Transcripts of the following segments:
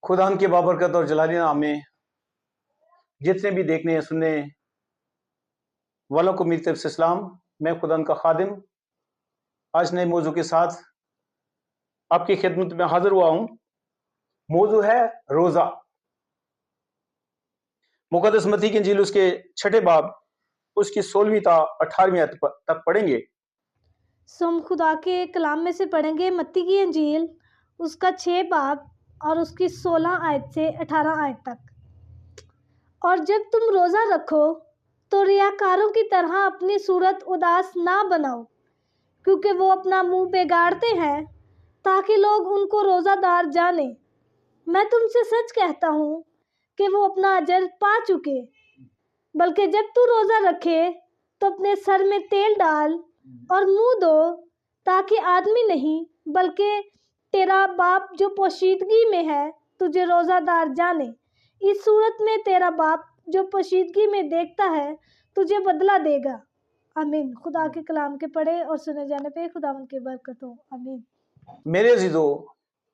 खुदा के बाबरकत और जलाली नाम में जितने भी देखने सुनने वालों को मेरी तरफ से सलाम। मैं खुदा का खादिम आज नए मौजू के साथ आपकी खिदमत में हाजिर हुआ हूं। मौजू है रोजा। मुकद्दस मत्ती की इंजील उसके 6 बाब उसकी 16वीं ता 18वीं आयत तक पढ़ेंगे। हम खुदा के कलाम में से पढ़ेंगे मत्ती की इंजील उसका 6 बाब और उसकी 16 आयत से 18 आयत तक। और जब तुम रोज़ा रखो तो रियाकारों की तरह अपनी सूरत उदास ना बनाओ, क्योंकि वो अपना मुंह बिगाड़ते हैं ताकि लोग उनको रोज़ादार जाने। मैं तुमसे सच कहता हूँ कि वो अपना अजर पा चुके। बल्कि जब तू रोज़ा रखे तो अपने सर में तेल डाल और मुंह धो, ताकि आदमी नहीं बल्कि तेरा बाप जो पोशीदगी में है तुझे रोज़ादार जाने। इस सूरत में तेरा बाप जो पोशीदगी में देखता है तुझे बदला देगा। आमीन। खुदा के कलाम के पढ़े और सुने जाने पे खुदा की बरकत हो। आमीन। मेरे अजीजों,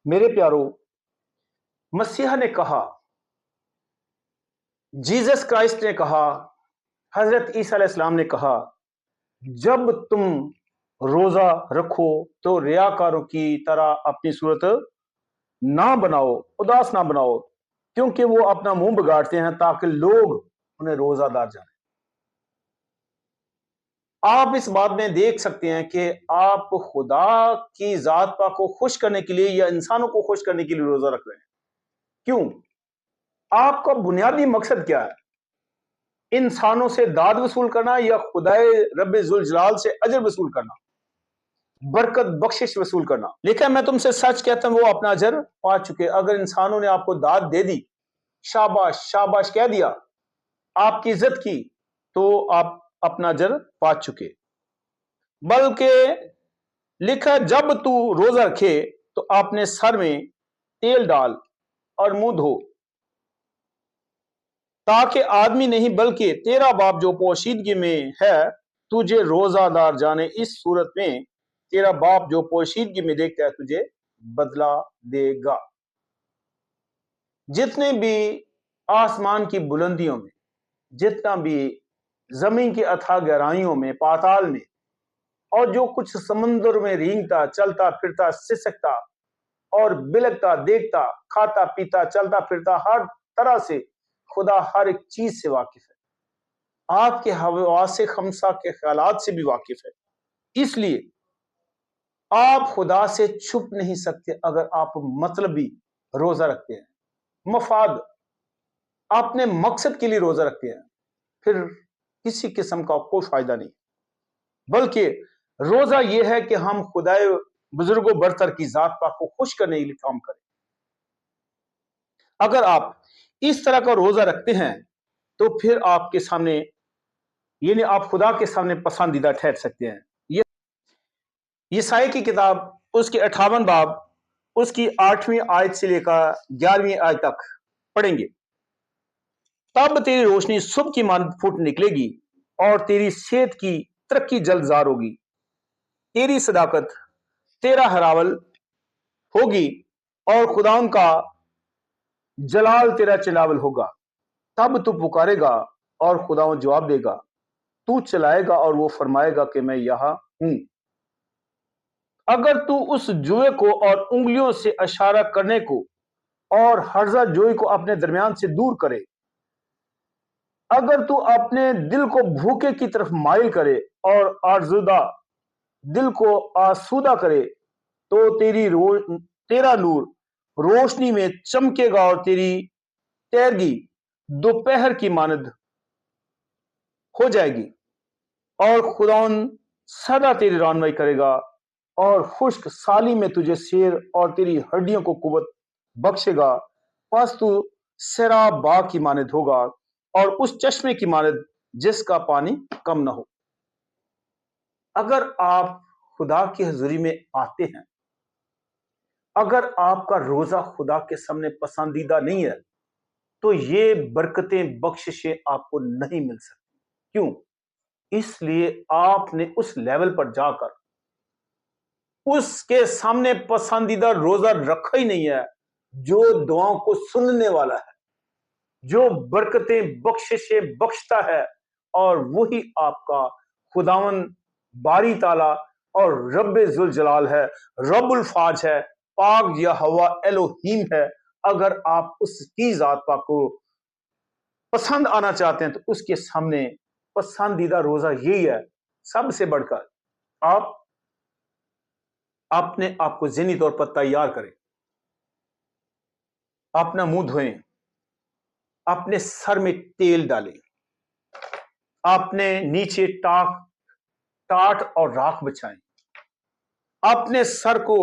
मेरे प्यारो, मसीहा ने कहा, जीसस क्राइस्ट ने कहा, हजरत ईसा अलैहिस्सलाम ने कहा, जब तुम रोजा रखो तो रियाकारों की तरह अपनी सूरत ना बनाओ, उदास ना बनाओ, क्योंकि वो अपना मुंह बिगाड़ते हैं ताकि लोग उन्हें रोजादार जाने। आप इस बात में देख सकते हैं कि आप खुदा की जात पाक को खुश करने के लिए या इंसानों को खुश करने के लिए रोजा रख रहे हैं। क्यों? आपका बुनियादी मकसद क्या है? इंसानों से दाद वसूल करना या खुदाए रब्बे जुल जलाल से अजर वसूल करना, बरकत बख्शिश वसूल करना? लेकिन मैं तुमसे सच कहता हूं, वो अपना अजर पा चुके। अगर इंसानों ने आपको दाद दे दी, शाबाश शाबाश कह दिया, आपकी इज्जत की, तो आप अपना अजर पा चुके। बल्कि लिखा, जब तू रोजा रखे तो अपने सर में तेल डाल और मुंह धो, ताकि आदमी नहीं बल्कि तेरा बाप जो पोशीदगी में है तुझे रोजादार जाने। इस सूरत में तेरा बाप जो पोशीदगी में देखता है तुझे बदला देगा। जितने भी आसमान की बुलंदियों में, जितना भी जमीन की अथाह गहराइयों में, पाताल में, और जो कुछ समुद्र में रेंगता चलता फिरता सिसकता और बिलकता देखता खाता पीता चलता फिरता, हर तरह से खुदा हर एक चीज से वाकिफ है। आपके हवासे खमसा के ख्यालात से भी वाकिफ है। इसलिए आप खुदा से छुप नहीं सकते। अगर आप मतलबी रोजा रखते हैं, मफाद अपने मकसद के लिए रोजा रखते हैं, फिर किसी किस्म का कोई फायदा नहीं। बल्कि रोजा यह है कि हम खुदाए बुजुर्गों बरतर की जात पाक को खुश करने के लिए काम करें। अगर आप इस तरह का रोजा रखते हैं तो फिर आपके सामने, यानी आप खुदा के सामने पसंदीदा ठहर सकते हैं। ये यशायाह की किताब उसके 58 बाब उसकी 8वीं आयत से लेकर 11वीं आयत तक पढ़ेंगे। तब तेरी रोशनी सुबह की मानद फूट निकलेगी और तेरी सेहत की तरक्की जल्दजार होगी। तेरी सदाकत तेरा हरावल होगी और खुदाउन का जलाल तेरा चिलावल होगा। तब तू पुकारेगा और खुदाउन जवाब देगा, तू चलाएगा और वो फरमाएगा कि मैं यहां हूं। अगर तू उस जुए को और उंगलियों से इशारा करने को और हर्जा जोई को अपने दरमियान से दूर करे, अगर तू अपने दिल को भूखे की तरफ माइल करे और आरजुदा दिल को आसूदा करे, तो तेरा नूर रोशनी में चमकेगा और तेरी तैरगी दोपहर की मानद हो जाएगी। और खुदावन सदा तेरी रहनुमाई करेगा और खुश्क साली में तुझे शेर और तेरी हड्डियों को कुव्वत बख्शेगा। बस तू सैराब बाग की मानद होगा और उस चश्मे की मानद जिसका पानी कम न हो। अगर आप खुदा की हजूरी में आते हैं, अगर आपका रोजा खुदा के सामने पसंदीदा नहीं है, तो ये बरकतें बख्शिशें आपको नहीं मिल सकती। क्यों? इसलिए आपने उस लेवल पर जाकर उसके सामने पसंदीदा रोजा रखा ही नहीं है, جو دعاؤں کو سننے والا ہے، جو برکتیں بخششیں بخشتا ہے، اور وہی آپ کا خداون باری تعالی اور رب ذوالجلال ہے، رب الفاج ہے، پاک یا ہوا الوہیم ہے۔ اگر آپ اس کی ذات پاک کو پسند آنا چاہتے ہیں تو اس کے سامنے پسندیدہ روزہ یہی ہے، سب سے بڑھ کر آپ اپنے آپ کو ذہنی طور پر تیار کریں، اپنا منہ دھوئیں، اپنے سر میں تیل ڈالیں، اپنے نیچے ٹاٹ اور راکھ بچھائیں، اپنے سر کو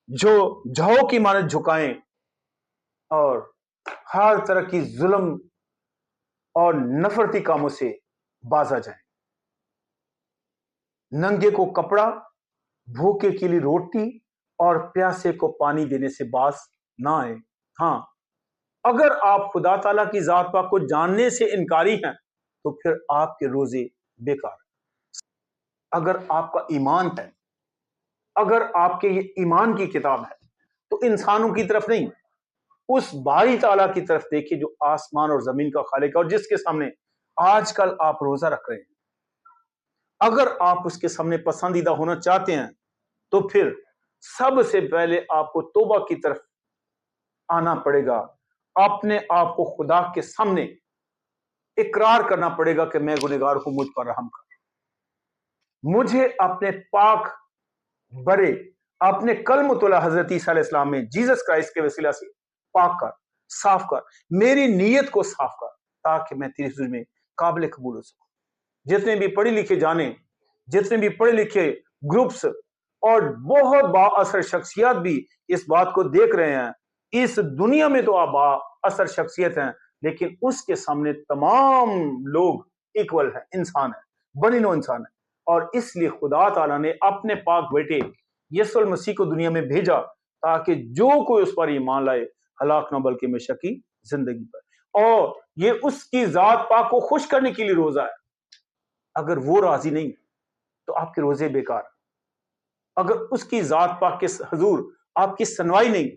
جو جھاؤ کی مانند جھکائیں، اور ہر طرح کی ظلم اور نفرتی کاموں سے باز آ جائیں۔ ننگے کو کپڑا، بھوکے کے لیے روٹی اور پیاسے کو پانی دینے سے باز نہ آئے۔ ہاں، اگر آپ خدا تعالیٰ کی ذات پاک کو جاننے سے انکاری ہیں تو پھر آپ کے روزے بیکار۔ اگر آپ کا ایمان ہے، اگر آپ کے یہ ایمان کی کتاب ہے تو انسانوں کی طرف نہیں، اس باری تعالیٰ کی طرف دیکھیں جو آسمان اور زمین کا خالق ہے اور جس کے سامنے آج کل آپ روزہ رکھ رہے ہیں۔ اگر آپ اس کے سامنے پسندیدہ ہونا چاہتے ہیں تو پھر سب سے پہلے آپ کو توبہ کی طرف آنا پڑے گا، اپنے آپ کو خدا کے سامنے اقرار کرنا پڑے گا کہ میں گنہگار ہوں، مجھ پر رحم کر، مجھے اپنے پاک برے اپنے کلمۃ اللہ حضرت عیسیٰ علیہ السلام میں جیسس کرائسٹ کے وسیلہ سے پاک کر، صاف کر، میری نیت کو صاف کر، تاکہ میں تیری حضور میں قابل قبول ہو سکوں۔ جتنے بھی پڑھے لکھے جانے، جتنے بھی پڑھے لکھے گروپس اور بہت با اثر شخصیات بھی اس بات کو دیکھ رہے ہیں، اس دنیا میں تو آپ با اثر شخصیت ہیں، لیکن اس کے سامنے تمام لوگ ایکول ہیں، انسان ہیں، بنی نوع انسان ہیں۔ اور اس لیے خدا تعالیٰ نے اپنے پاک بیٹے یسوع المسیح کو دنیا میں بھیجا تاکہ جو کوئی اس پر ایمان لائے ہلاک نہ بلکہ ہمیشہ کی زندگی پر۔ اور یہ اس کی ذات پاک کو خوش کرنے کے لیے روزہ ہے۔ اگر وہ راضی نہیں تو آپ کے روزے بیکار۔ اگر اس کی ذات پاک کے حضور آپ کی سنوائی نہیں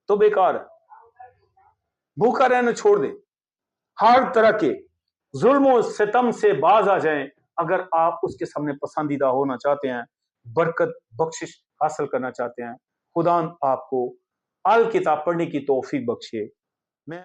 تو بیکار ہے۔ بھوکا رہنا چھوڑ دیں، ہر طرح کے ظلم و ستم سے باز آ جائیں۔ اگر آپ اس کے سامنے پسندیدہ ہونا چاہتے ہیں، برکت بخشش حاصل کرنا چاہتے ہیں، خدا آپ کو الکتاب پڑھنے کی توفیق بخشے۔ میں